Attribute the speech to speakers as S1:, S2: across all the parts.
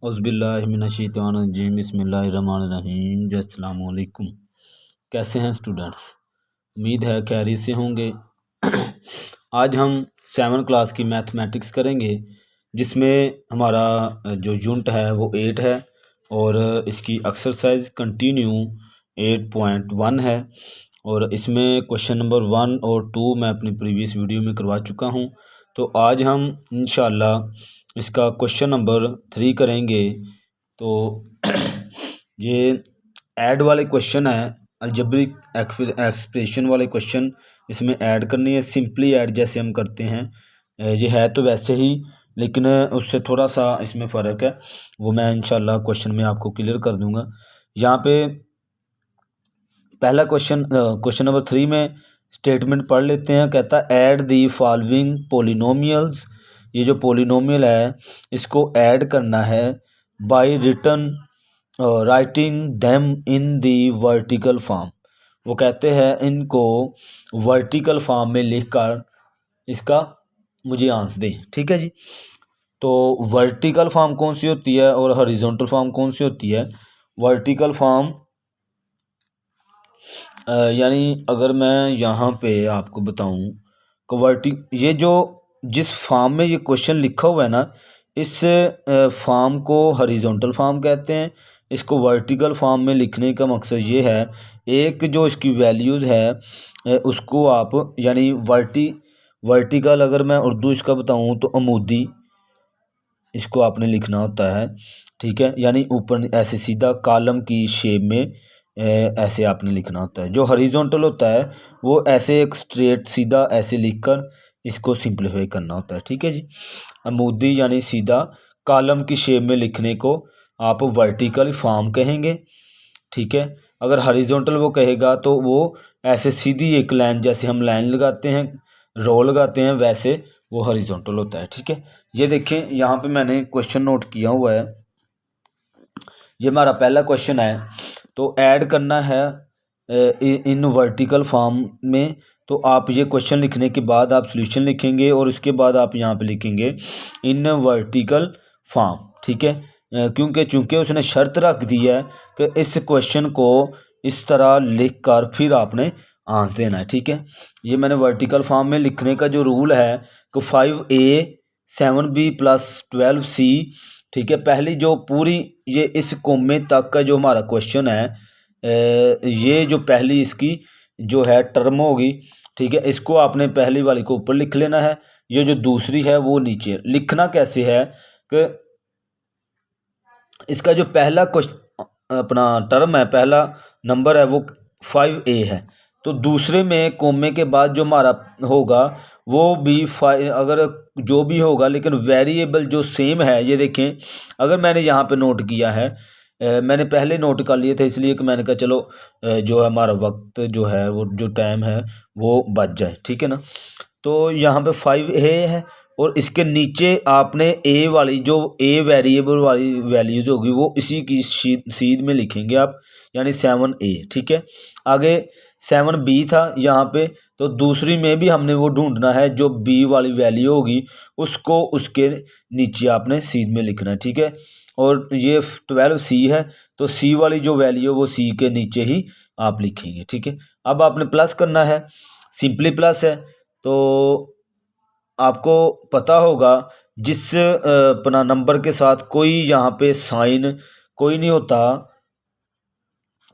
S1: औज़ुबिल्लाहिमिनश्शैतानिर्रजीम बिस्मिल्लाहिर्रहमानिर्रहीम जी अस्सलाम वालेकुम। कैसे हैं स्टूडेंट्स? उम्मीद है खैरियत से होंगे। आज हम 7 क्लास की मैथमेटिक्स करेंगे, जिसमें हमारा जो यूनिट है वो 8 है और इसकी एक्सरसाइज कंटिन्यू 8.1 है और इसमें क्वेश्चन नंबर 1 और 2 मैं अपनी प्रीवियस वीडियो में करवा चुका हूँ। तो आज हम इंशाल्लाह इसका क्वेश्चन नंबर 3 करेंगे। तो ये ऐड वाले क्वेश्चन है, अलजेब्रिक एक्सप्रेशन वाले क्वेश्चन इसमें ऐड करनी है। सिंपली ऐड जैसे हम करते हैं, ये है तो वैसे ही, लेकिन उससे थोड़ा सा इसमें फ़र्क है, वो मैं इंशाल्लाह क्वेश्चन में आपको क्लियर कर दूंगा। यहाँ पे पहला क्वेश्चन नंबर 3 में स्टेटमेंट पढ़ लेते हैं। कहता है ऐड दी फॉलोइंग पोलिनोमियल्स। ये जो पोलिनोमियल है इसको ऐड करना है by written writing them in the vertical form. वो कहते हैं इनको वर्टिकल फॉर्म में लिखकर इसका मुझे आंसर दें। ठीक है जी। तो वर्टिकल फॉर्म कौन सी होती है और हॉरिजॉन्टल फॉर्म कौन सी होती है? वर्टिकल फॉर्म यानी अगर मैं यहाँ पे आपको बताऊँ कि ये जो जिस फॉर्म में ये क्वेश्चन लिखा हुआ है ना, इस फॉर्म को हॉरिजॉन्टल फॉर्म कहते हैं। इसको वर्टिकल फॉर्म में लिखने का मकसद ये है, एक जो इसकी वैल्यूज़ है उसको आप यानी वर्टिकल अगर मैं उर्दू इसका बताऊँ तो अमूदी इसको आपने लिखना होता है। ठीक है, यानी ऊपर ऐसे सीधा कॉलम की शेप में ऐसे आपने लिखना होता है। जो हॉरिजॉन्टल होता है वो ऐसे एक स्ट्रेट सीधा ऐसे लिखकर इसको सिंपलीफाई करना होता है। ठीक है जी। अमूदी यानी सीधा कॉलम की शेप में लिखने को आप वर्टिकल फॉर्म कहेंगे। ठीक है, अगर हॉरिजॉन्टल वो कहेगा तो वो ऐसे सीधी एक लाइन, जैसे हम लाइन लगाते हैं, रो लगाते हैं, वैसे वो हॉरिजॉन्टल होता है। ठीक है, ये देखें यहाँ पे मैंने क्वेश्चन नोट किया हुआ है। ये हमारा पहला क्वेश्चन है। तो ऐड करना है इन वर्टिकल फॉर्म में। तो आप ये क्वेश्चन लिखने के बाद आप सॉल्यूशन लिखेंगे और उसके बाद आप यहाँ पे लिखेंगे इन वर्टिकल फॉर्म। ठीक है, क्योंकि चूंकि उसने शर्त रख दी है कि इस क्वेश्चन को इस तरह लिख कर फिर आपने आंसर देना है। ठीक है, ये मैंने वर्टिकल फॉर्म में लिखने का जो रूल है कि 5a 7b + 12c। ठीक है, पहली जो पूरी ये इस कोमे तक का जो हमारा क्वेश्चन है, ये जो पहली इसकी जो है टर्म होगी। ठीक है, इसको आपने पहली वाली को ऊपर लिख लेना है, ये जो दूसरी है वो नीचे। लिखना कैसे है कि इसका जो पहला क्वेश्चन अपना टर्म है, पहला नंबर है वो 5a है, तो दूसरे में कोमे के बाद जो हमारा होगा वो भी 5, अगर जो भी होगा लेकिन वेरिएबल जो सेम है। ये देखें, अगर मैंने यहाँ पे नोट किया है, मैंने पहले नोट कर लिए थे इसलिए कि मैंने कहा चलो जो हमारा वक्त जो है वो जो टाइम है वो बच जाए। ठीक है ना, तो यहाँ पे 5a है और इसके नीचे आपने ए वाली जो ए वेरिएबल वाली वैल्यूज होगी वो इसी की सीध में लिखेंगे आप, यानी 7a। ठीक है, आगे 7b था यहाँ पे, तो दूसरी में भी हमने वो ढूंढना है, जो b वाली वैल्यू होगी उसको उसके नीचे आपने सीध में लिखना है। ठीक है, और ये 12c है, तो c वाली जो वैल्यू वो c के नीचे ही आप लिखेंगे। ठीक है, अब आपने प्लस करना है, सिंपली प्लस है। तो आपको पता होगा जिस अपना नंबर के साथ कोई यहाँ पे साइन कोई नहीं होता,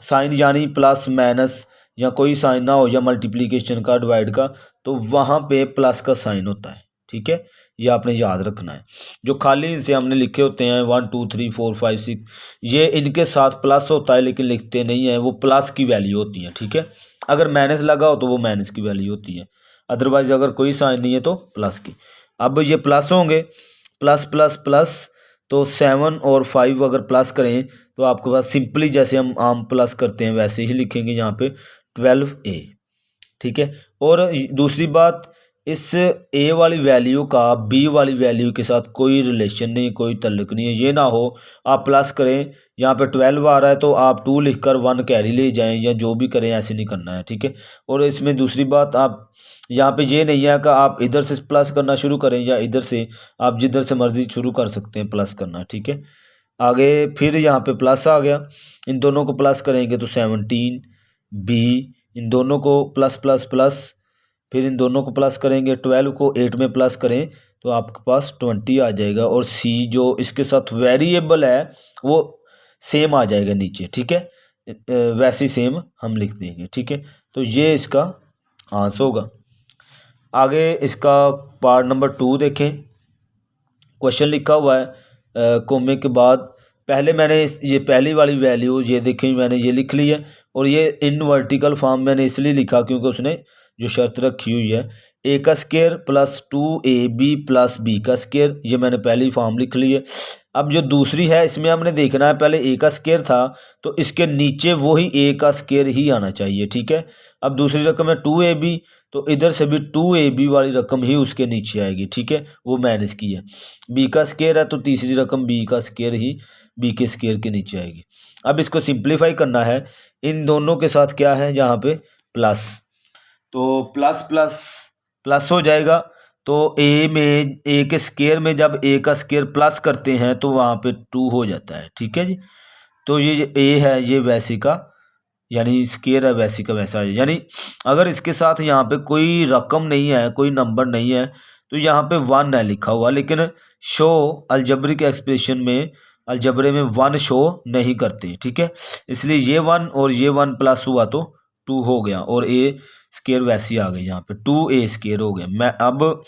S1: साइन यानी प्लस माइनस या कोई साइन ना हो, या मल्टीप्लिकेशन का डिवाइड का, तो वहाँ पे प्लस का साइन होता है। ठीक है, ये आपने याद रखना है। जो खाली से हमने लिखे होते हैं 1 2 3 4 5 6, ये इनके साथ प्लस होता है लेकिन लिखते नहीं है, वो प्लस की वैल्यू होती है। ठीक है, अगर माइनस लगा हो तो वो माइनस की वैल्यू होती है, अदरवाइज अगर कोई साइन नहीं है तो प्लस की। अब ये प्लस होंगे, प्लस प्लस प्लस, तो 7 और 5 अगर प्लस करें तो आपके पास सिंपली जैसे हम आम प्लस करते हैं वैसे ही लिखेंगे यहाँ पे 12a। ठीक है, और दूसरी बात, इस a वाली वैल्यू का b वाली वैल्यू के साथ कोई रिलेशन नहीं, कोई ताल्लुक नहीं है। ये ना हो आप प्लस करें, यहाँ पे 12 आ रहा है तो आप 2 लिखकर 1 कैरी ले जाएं, या जो भी करें, ऐसे नहीं करना है। ठीक है, और इसमें दूसरी बात, आप यहाँ पे ये नहीं है कि आप इधर से प्लस करना शुरू करें या इधर से, आप जिधर से मर्जी शुरू कर सकते हैं प्लस करना। ठीक है, आगे फिर यहाँ पे प्लस आ गया, इन दोनों को प्लस करेंगे तो 17 बी, इन दोनों को प्लस प्लस प्लस, फिर इन दोनों को प्लस करेंगे, 12 को 8 में प्लस करें तो आपके पास 20 आ जाएगा। और सी जो इसके साथ वेरिएबल है वो सेम आ जाएगा नीचे, ठीक है, वैसे ही सेम हम लिख देंगे, ठीक है। तो ये इसका आंसर होगा। आगे इसका पार्ट नंबर 2 देखें। क्वेश्चन लिखा हुआ है कोमे के बाद पहले मैंने ये पहली वाली वैल्यू ये देखें, मैंने ये लिख ली है, और ये इन वर्टिकल फॉर्म मैंने इसलिए लिखा क्योंकि उसने जो शर्त रखी हुई है ए का square plus 2ab plus b का स्केयर, ये मैंने पहली फॉर्म लिख ली है। अब जो दूसरी है इसमें हमने देखना है, पहले ए का स्केयर था तो इसके नीचे वही ए का स्केयर ही आना चाहिए, ठीक है। अब दूसरी रकम है 2ab, तो इधर से भी 2ab वाली रकम ही उसके नीचे आएगी, ठीक है, वो माइनस की है। बी का स्केयर है तो तीसरी रकम बी का स्केयर ही बी के स्केयर के नीचे आएगी। अब इसको सिंप्लीफाई करना है, इन दोनों के साथ क्या है यहाँ पे प्लस, तो प्लस प्लस प्लस हो जाएगा। तो ए में ए के स्केयर में जब ए का स्केयर प्लस करते हैं तो वहाँ पे 2 हो जाता है, ठीक है जी। तो ये ए है ये वैसे का यानी स्केयर है वैसे का वैसा है, यानी अगर इसके साथ यहाँ पे कोई रकम नहीं है, कोई नंबर नहीं है, तो यहाँ पे 1 है लिखा हुआ, लेकिन शो अलजबरिक एक्सप्रेशन में अलजबरे में 1 शो नहीं करते, ठीक है। इसलिए ये 1 और ये 1 प्लस हुआ तो 2 हो गया, और ए स्केयर वैसे ही आ गई, यहाँ पे 2a स्केयर हो गया। मैं अब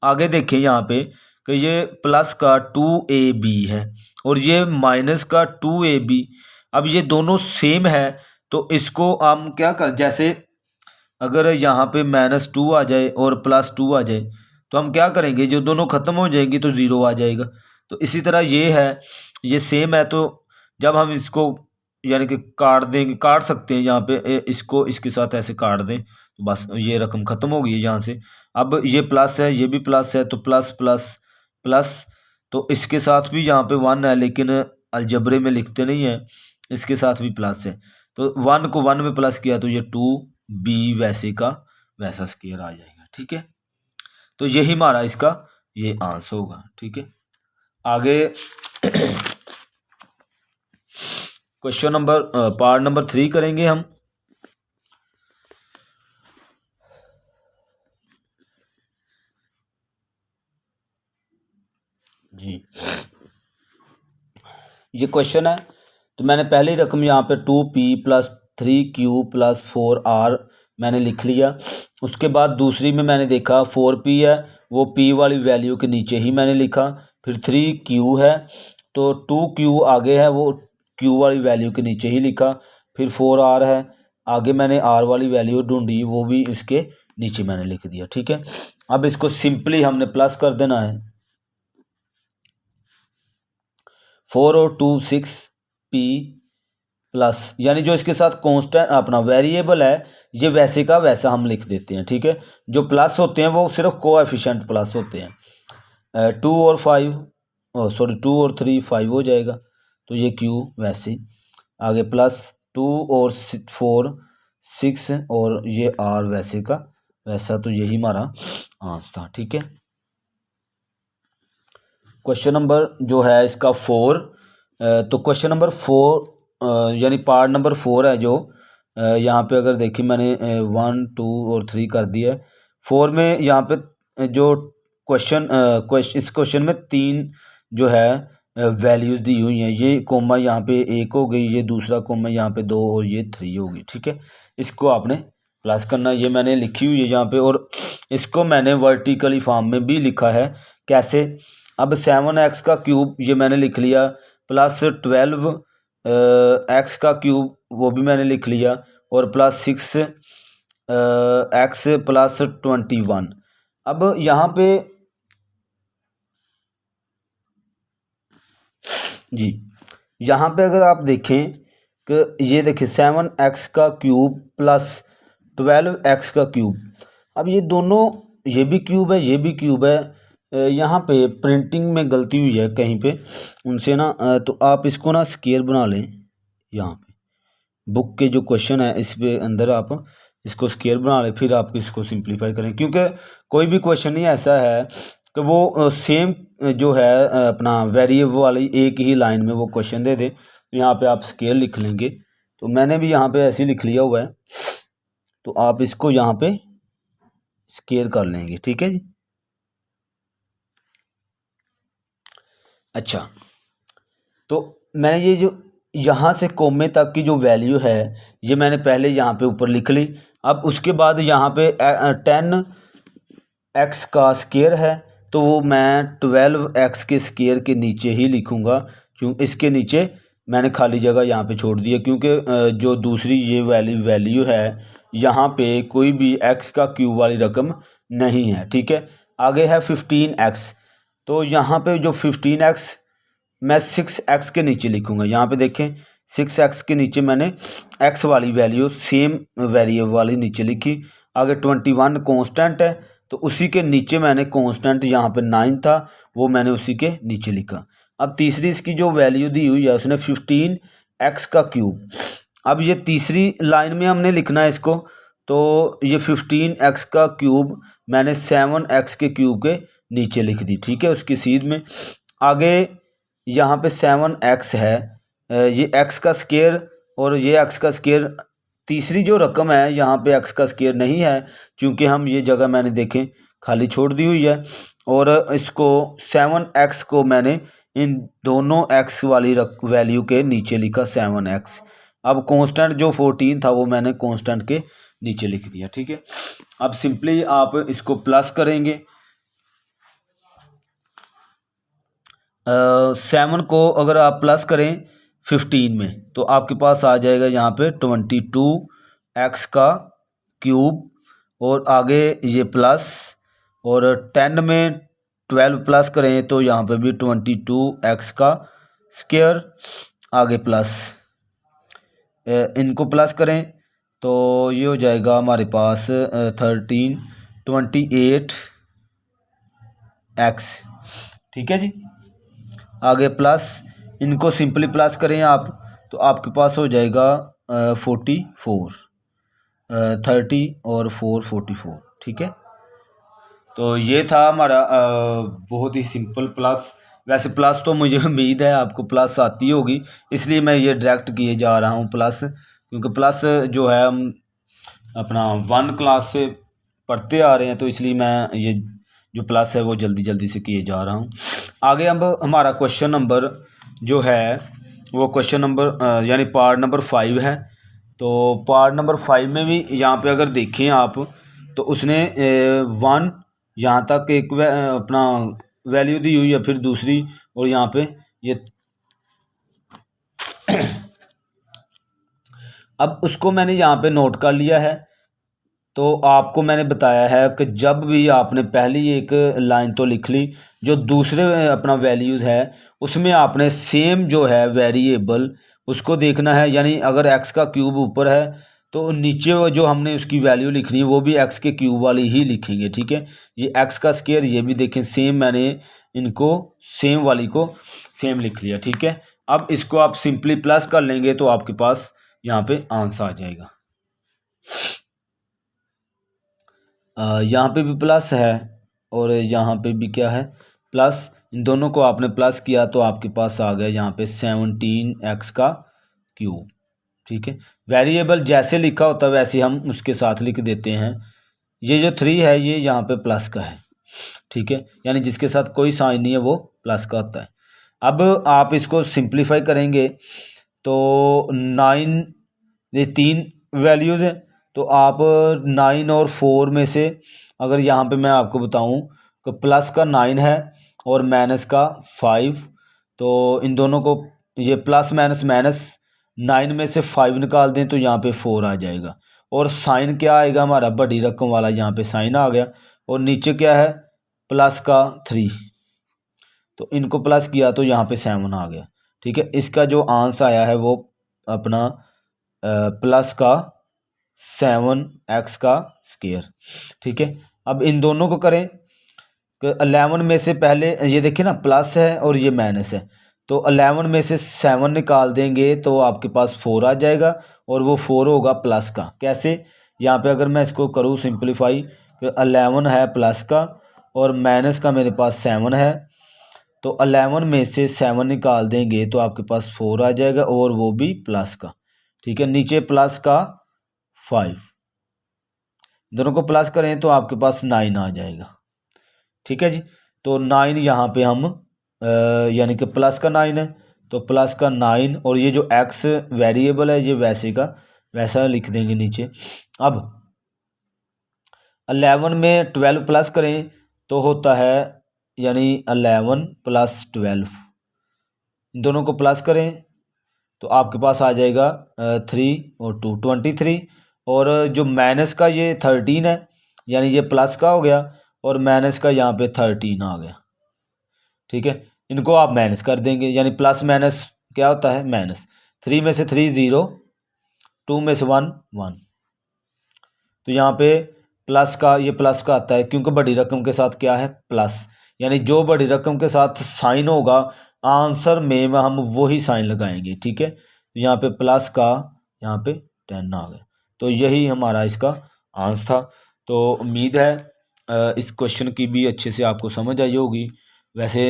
S1: आगे देखें यहाँ पे कि ये प्लस का 2ab है और ये माइनस का 2ab। अब ये दोनों सेम है तो इसको हम क्या कर, जैसे अगर यहाँ पे -2 आ जाए और +2 आ जाए तो हम क्या करेंगे, जो दोनों ख़त्म हो जाएंगी तो 0 आ जाएगा। तो इसी तरह ये है, ये सेम है, तो जब हम इसको यानी कि काट देंगे, काट सकते हैं यहाँ पे इसको इसके साथ ऐसे काट दें तो बस ये रकम ख़त्म हो गई है यहाँ से। अब ये प्लस है, ये भी प्लस है, तो प्लस प्लस प्लस, तो इसके साथ भी यहाँ पे 1 है, लेकिन अलजबरे में लिखते नहीं है, इसके साथ भी प्लस है, तो 1 को 1 में प्लस किया तो ये 2b वैसे का वैसा स्केयर आ जाएगा, ठीक है। तो यही हमारा इसका ये आंसर होगा, ठीक है। आगे क्वेश्चन नंबर पार्ट नंबर 3 करेंगे हम। जी ये क्वेश्चन है, तो मैंने पहली रकम यहाँ पे 2p + 3q + 4r मैंने लिख लिया। उसके बाद दूसरी में मैंने देखा 4p है, वो p वाली वैल्यू के नीचे ही मैंने लिखा। फिर 3q है तो 2q आगे है, वो q वाली वैल्यू के नीचे ही लिखा। फिर 4r है, आगे मैंने r वाली वैल्यू ढूंढी, वो भी उसके नीचे मैंने लिख दिया, ठीक है। अब इसको सिंपली हमने प्लस कर देना है, 4 और 2 6p प्लस, यानी जो इसके साथ कांस्टेंट अपना वेरिएबल है ये वैसे का वैसा हम लिख देते हैं, ठीक है। जो प्लस होते हैं वो सिर्फ कोएफिशिएंट प्लस होते हैं। 2 और 5 सॉरी 2 और 3 5 हो जाएगा, तो ये q वैसे आगे प्लस 2 और 4 6 और ये r वैसे का वैसा, तो यही हमारा आंसर था, ठीक है। क्वेश्चन नंबर जो है इसका 4, तो क्वेश्चन नंबर 4 यानी पार्ट नंबर 4 है जो यहाँ पे अगर देखिए मैंने 1 2 और 3 कर दिया है। 4 में यहाँ पे जो इस क्वेश्चन में 3 जो है वैल्यूज़ दी हुई हैं, ये कोमा यहाँ पे 1 हो गई, ये दूसरा कोमा यहाँ पे 2 और ये 3 होगी, ठीक है। इसको आपने प्लस करना, ये मैंने लिखी हुई है यहाँ पे, और इसको मैंने वर्टिकली फॉर्म में भी लिखा है। कैसे, अब 7x का क्यूब ये मैंने लिख लिया, प्लस 12 x का क्यूब वो भी मैंने लिख लिया, और प्लस 6 x प्लस 21। अब यहाँ पे जी यहाँ पे अगर आप देखें कि ये देखिए 7x का क्यूब प्लस 12x का क्यूब, अब ये दोनों, ये भी क्यूब है ये भी क्यूब है, यहाँ पे प्रिंटिंग में गलती हुई है कहीं पे उनसे ना, तो आप इसको ना स्केयर बना लें। यहाँ पे बुक के जो क्वेश्चन है इस पे अंदर आप इसको स्केयर बना लें, फिर आप इसको सिंप्लीफाई करें, क्योंकि कोई भी क्वेश्चन नहीं ऐसा है तो वो सेम जो है अपना वेरिएबल वाली एक ही लाइन में वो क्वेश्चन दे दे, तो यहाँ पे आप स्केयर लिख लेंगे। तो मैंने भी यहाँ पे ऐसे ही लिख लिया हुआ है, तो आप इसको यहाँ पे स्केयर कर लेंगे। ठीक है जी। अच्छा, तो मैंने ये जो यहाँ से कोमे तक की जो वैल्यू है ये मैंने पहले यहाँ पे ऊपर लिख ली। अब उसके बाद यहाँ पे 10x का स्केयर है, तो वो मैं 12x के स्केयर के नीचे ही लिखूँगा, क्यों इसके नीचे मैंने खाली जगह यहाँ पे छोड़ दी है, क्योंकि जो दूसरी ये वैल्यू है यहाँ पे कोई भी x का क्यूब वाली रकम नहीं है। ठीक है, आगे है 15x, तो यहाँ पे जो 15x मैं 6x के नीचे लिखूँगा। यहाँ पे देखें 6x के नीचे मैंने x वाली वैल्यू सेम वेरिएबल वाली नीचे लिखी। आगे 21 कांस्टेंट है, तो उसी के नीचे मैंने कांस्टेंट यहाँ पे 9 था वो मैंने उसी के नीचे लिखा। अब तीसरी इसकी जो वैल्यू दी हुई है उसने 15x का क्यूब। अब ये तीसरी लाइन में हमने लिखना है इसको, तो ये 15x का क्यूब मैंने 7x के क्यूब के नीचे लिख दी। ठीक है, उसकी सीध में। आगे यहाँ पे 7x है, ये x का स्केयर और ये x का स्केयर। तीसरी जो रकम है यहाँ पे x का स्केयर नहीं है, क्योंकि हम ये जगह मैंने देखें खाली छोड़ दी हुई है, और इसको 7x को मैंने इन दोनों x वाली वैल्यू के नीचे लिखा 7x। अब कांस्टेंट जो 14 था वो मैंने कांस्टेंट के नीचे लिख दिया। ठीक है, अब सिंपली आप इसको प्लस करेंगे। 7 को अगर आप प्लस करें 15 में, तो आपके पास आ जाएगा यहाँ पे 22x का क्यूब, और आगे ये प्लस, और 10 में 12 प्लस करें तो यहाँ पे भी 22x का स्क्वायर, आगे प्लस, इनको प्लस करें तो ये हो जाएगा हमारे पास 28x। ठीक है जी, आगे प्लस, इनको सिंपली प्लस करें आप तो आपके पास हो जाएगा 44, 30 और 4 44। ठीक है, तो ये था हमारा बहुत ही सिंपल प्लस। वैसे प्लस तो मुझे उम्मीद है आपको प्लस आती होगी, इसलिए मैं ये डायरेक्ट किए जा रहा हूँ प्लस, क्योंकि प्लस जो है हम अपना 1 क्लास से पढ़ते आ रहे हैं, तो इसलिए मैं ये जो प्लस है वो जल्दी जल्दी से किए जा रहा हूँ। आगे अब हमारा क्वेश्चन नंबर जो है वो क्वेश्चन नंबर यानी पार्ट नंबर 5 है। तो पार्ट नंबर 5 में भी यहाँ पे अगर देखें आप, तो उसने 1 यहाँ तक एक अपना वैल्यू दी हुई है, फिर दूसरी, और यहाँ पे ये अब उसको मैंने यहाँ पे नोट कर लिया है। तो आपको मैंने बताया है कि जब भी आपने पहली एक लाइन तो लिख ली, जो दूसरे अपना वैल्यूज़ है उसमें आपने सेम जो है वेरिएबल उसको देखना है। यानी अगर x का क्यूब ऊपर है तो नीचे जो हमने उसकी वैल्यू लिखनी है वो भी x के क्यूब वाली ही लिखेंगे। ठीक है, ये x का स्क्वायर, ये भी देखें सेम, मैंने इनको सेम वाली को सेम लिख लिया। ठीक है, अब इसको आप सिंपली प्लस कर लेंगे तो आपके पास यहाँ पे आंसर आ जाएगा। यहाँ पे भी प्लस है और यहाँ पे भी क्या है प्लस, इन दोनों को आपने प्लस किया तो आपके पास आ गया यहाँ पे 17x का क्यूब। ठीक है, वेरिएबल जैसे लिखा होता है वैसे हम उसके साथ लिख देते हैं। ये जो 3 है ये यहाँ पे प्लस का है। ठीक है, यानी जिसके साथ कोई साइन नहीं है वो प्लस का होता है। अब आप इसको सिंप्लीफाई करेंगे तो 9, ये 3 वैल्यूज़ हैं, तो आप 9 और 4 में से अगर यहाँ पे मैं आपको बताऊँ कि प्लस का 9 है और माइनस का 5, तो इन दोनों को ये प्लस माइनस माइनस 9 में से 5 निकाल दें तो यहाँ पे 4 आ जाएगा, और साइन क्या आएगा हमारा बड़ी रकम वाला, यहाँ पे साइन आ गया, और नीचे क्या है प्लस का 3, तो इनको प्लस किया तो यहाँ पे 7 आ गया। ठीक है, इसका जो आंसर आया है वो अपना प्लस का 7x का स्क्वायर। ठीक है, अब इन दोनों को करें कि 11 में से पहले ये देखिए ना प्लस है और ये माइनस है, तो 11 में से 7 निकाल देंगे तो आपके पास 4 आ जाएगा, और वो 4 होगा प्लस का। कैसे, यहाँ पे अगर मैं इसको करूँ सिंप्लीफाई कि 11 है प्लस का और माइनस का मेरे पास 7 है, तो 11 में से 7 निकाल देंगे तो आपके पास 4 आ जाएगा, और वो भी प्लस का। ठीक है, नीचे प्लस का 5, दोनों को प्लस करें तो आपके पास 9 आ जाएगा। ठीक है जी, तो 9 यहाँ पे हम यानी कि प्लस का 9 है, तो प्लस का 9, और ये जो एक्स वेरिएबल है ये वैसे का वैसा लिख देंगे नीचे। अब 11 में 12 प्लस करें तो होता है यानी 11 प्लस 12, इन दोनों को प्लस करें तो आपके पास आ जाएगा 3 और 2 23, और जो माइनस का ये 13 है, यानी ये प्लस का हो गया और माइनस का यहाँ पे 13 आ गया। ठीक है, इनको आप माइनस कर देंगे, यानी प्लस माइनस क्या होता है माइनस। 3 में से 3 0, 2 में से 1 1, तो यहाँ पे प्लस का ये प्लस का आता है क्योंकि बड़ी रकम के साथ क्या है प्लस, यानी जो बड़ी रकम के साथ साइन होगा आंसर में हम वही साइन लगाएंगे। ठीक है, तो यहाँ पे प्लस का यहाँ पे 10 आ गया, तो यही हमारा इसका आंसर था। तो उम्मीद है इस क्वेश्चन की भी अच्छे से आपको समझ आई होगी। वैसे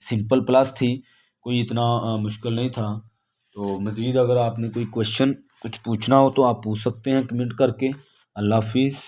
S1: सिंपल प्लस थी, कोई इतना मुश्किल नहीं था। तो मज़ीद अगर आपने कोई क्वेश्चन कुछ पूछना हो तो आप पूछ सकते हैं कमेंट करके। अल्लाह हाफिज़।